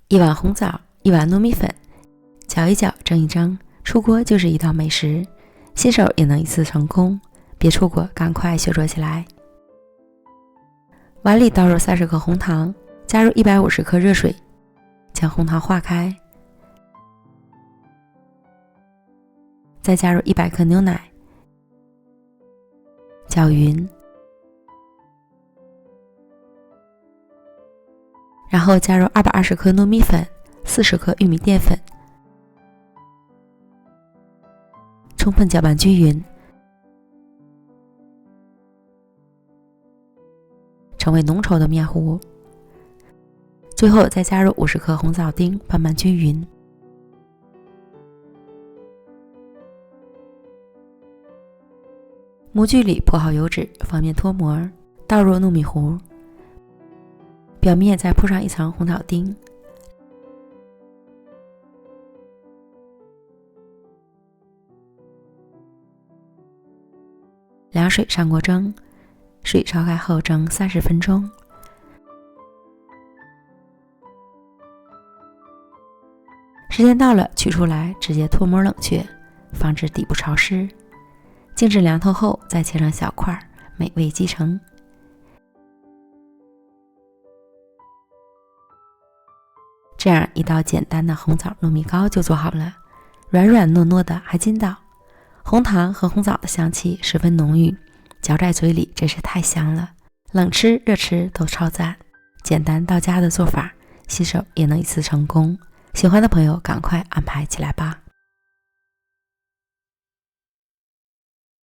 一碗红枣，一碗糯米粉，搅一搅，蒸一蒸，出锅就是一道美食，新手也能一次成功，别错过，赶快学做起来。碗里倒入30克红糖，加入150克热水，将红糖化开，再加入100克牛奶，搅匀，然后加入220克糯米粉、40克玉米淀粉，充分搅拌均匀，成为浓稠的面糊。最后再加入50克红枣丁，拌拌均匀。模具里铺好油脂，方便脱模，倒入糯米糊，表面再铺上一层红枣丁，凉水上锅蒸，水烧开后蒸30分钟。时间到了，取出来直接脱模冷却，防止底部潮湿。静置凉透后再切成小块，美味继承。这样一道简单的红枣糯米糕就做好了，软软糯糯的还筋道，红糖和红枣的香气十分浓郁，嚼在嘴里真是太香了，冷吃热吃都超赞。简单到家的做法，新手也能一次成功，喜欢的朋友赶快安排起来吧。